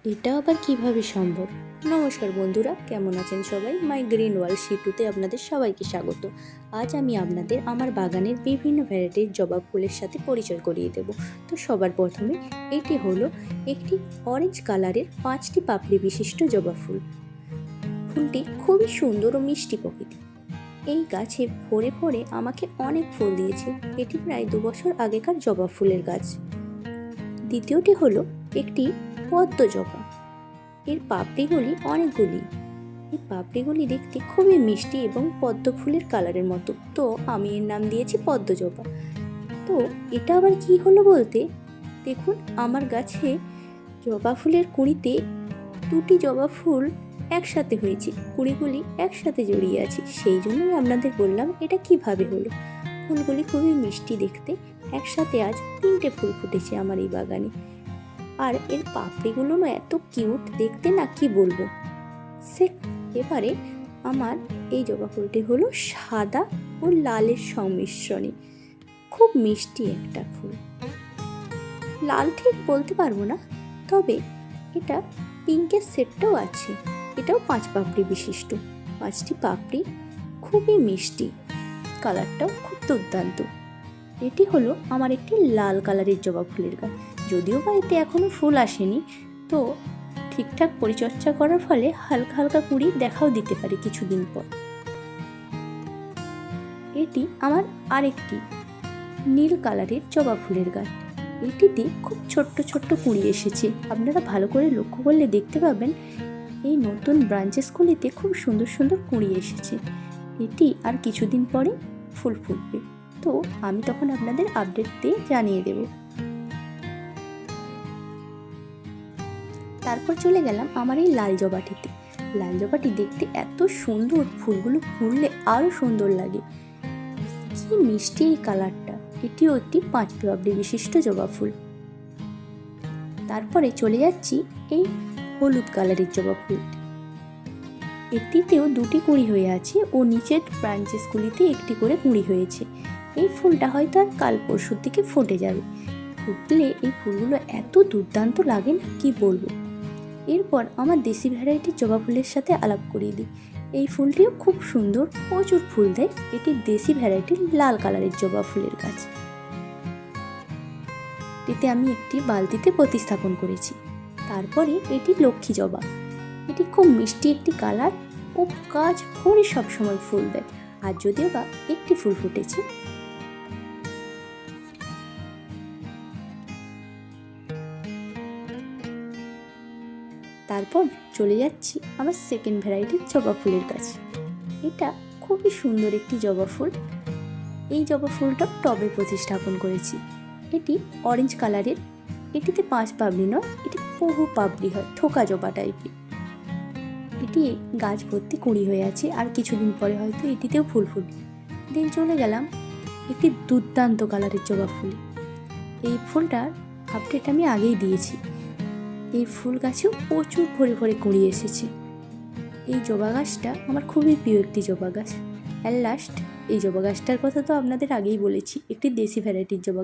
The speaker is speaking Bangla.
এটা আবার কিভাবে সম্ভব? নমস্কার বন্ধুরা, কেমন আছেন সবাই? মাই গ্রিন ওয়ার্ল্ড সিটুতে আপনাদের সবাইকে স্বাগত। আজ আমি আপনাদের আমার বাগানের বিভিন্ন ভ্যারাইটির জবা ফুলের সাথে পরিচয় করিয়ে দেব। তো সবার প্রথমে এটি হলো একটি অরেঞ্জ কালারের 5টি পাপড়ি বিশিষ্ট জবা ফুল। ফুলটি খুবই সুন্দর ও মিষ্টি প্রকৃতি। এই গাছে ভরে ভরে আমাকে অনেক ফুল দিয়েছে। এটি প্রায় 2 বছর আগেকার জবা ফুলের গাছ। দ্বিতীয়টি হলো একটি পদ্ম জবা। এর পাপড়িগুলি অনেকগুলি। এই পাপড়িগুলি দেখতে খুবই মিষ্টি এবং পদ্ম ফুলের কালারের মতো, তো আমি এর নাম দিয়েছি পদ্ম জবা। তো এটা আবার কি হলো বলতে, দেখুন আমার গাছে জবা ফুলের কুঁড়িতে 2টি জবা ফুল একসাথে হয়েছে, কুঁড়িগুলি একসাথে জড়িয়ে আছে। সেই জন্যই আপনাদের বললাম এটা কিভাবে হলো। ফুলগুলি খুবই মিষ্টি দেখতে, একসাথে আজ 3টে ফুল ফুটেছে আমার এই বাগানে। আর এর পাপড়িগুলো না এত কিউট দেখতে, না কি বলবো। এবারে আমার এই জবা ফুলটি হলো সাদা ও লালের সংমিশ্রণে, খুব মিষ্টি একটা ফুল। লাল ঠিক বলতে পারবো না, তবে এটা পিঙ্কের সেটটাও আছে। এটাও 5 পাপড়ি বিশিষ্ট। 5টি পাপড়ি, খুবই মিষ্টি, কালারটাও খুব দুর্দান্ত। এটি হলো আমার একটি লাল কালারের জবা ফুলের গাছ। যদিও বা এতে এখনও ফুল আসেনি, তো ঠিকঠাক পরিচর্যা করার ফলে হালকা হালকা কুঁড়ি দেখাও দিতে পারে কিছুদিন পর। এটি আমার আরেকটি নীল কালারের জবা ফুলের গাছ। এটিতে খুব ছোট্ট ছোট্ট কুঁড়ি এসেছে। আপনারা ভালো করে লক্ষ্য করলে দেখতে পাবেন এই নতুন ব্রাঞ্চেসগুলিতে খুব সুন্দর সুন্দর কুঁড়ি এসেছে। এটি আর কিছুদিন পরে ফুল ফুটবে, তো আমি তখন আপনাদের আপডেট দিয়ে জানিয়ে দেব। তারপর চলে গেলাম আমার এই লাল জবাটিতে। লাল জবাটি দেখতে এত সুন্দর, ফুলগুলো ফুললে আরও সুন্দর লাগে। কি মিষ্টি এই কালারটা। এটিও একটি 5 পাপড়ি বিশিষ্ট জবা ফুল। তারপরে চলে যাচ্ছি এই হলুদ কালারের জবা ফুল। এটিতেও 2টি কুঁড়ি হয়ে আছে ও নিচের ব্রাঞ্চেসগুলিতে একটি করে কুঁড়ি হয়েছে। এই ফুলটা হয়তো আর কাল পরশুর দিকে ফুটে যাবে। ফুটলে এই ফুলগুলো এত দুর্দান্ত লাগে না কি বলবো। এরপর আমার দেশি ভ্যারাইটির জবা ফুলের সাথে আলাপ করিয়ে দিই। এই ফুলটিও খুব সুন্দর, প্রচুর ফুল দেয়। এটি দেশি ভ্যারাইটির লাল কালারের জবা ফুলের গাছ। এতে আমি একটি বালতিতে প্রতিস্থাপন করেছি। তারপরে এটি লক্ষ্মী জবা। এটি খুব মিষ্টি একটি কালার ও গাছ ভরে সবসময় ফুল দেয়। আর যদিও বা একটি ফুল ফুটেছে। তারপর চলে যাচ্ছি আমার সেকেন্ড ভ্যারাইটির জবা ফুলের কাছে। এটা খুবই সুন্দর একটি জবা ফুল। এই জবা ফুলটা টবে প্রতিস্থাপন করেছি। এটি অরেঞ্জ কালারের। এটিতে 5 পাপড়ি নয়, এটি বহু পাপড়ি হয়, থোকা জবা টাইপের। এটি গাছ ভর্তি কুঁড়ি হয়ে আছে, আর কিছুদিন পরে হয়তো এটিতেও ফুল ফুটবে। দিন চলে গেলাম একটি দুর্দান্ত কালারের জবা ফুল। এই ফুলটার আপডেট আমি আগেই দিয়েছি। এই ফুল গাছেও প্রচুর ভরে ভরে কুঁড়ি এসেছে। এই জবা গাছটা আমার খুবই প্রিয় একটি জবা গাছ। অ্যাট লাস্ট এই জবা গাছটার কথা তো আপনাদের আগেই বলেছি, একটি দেশি ভ্যারাইটির জবা।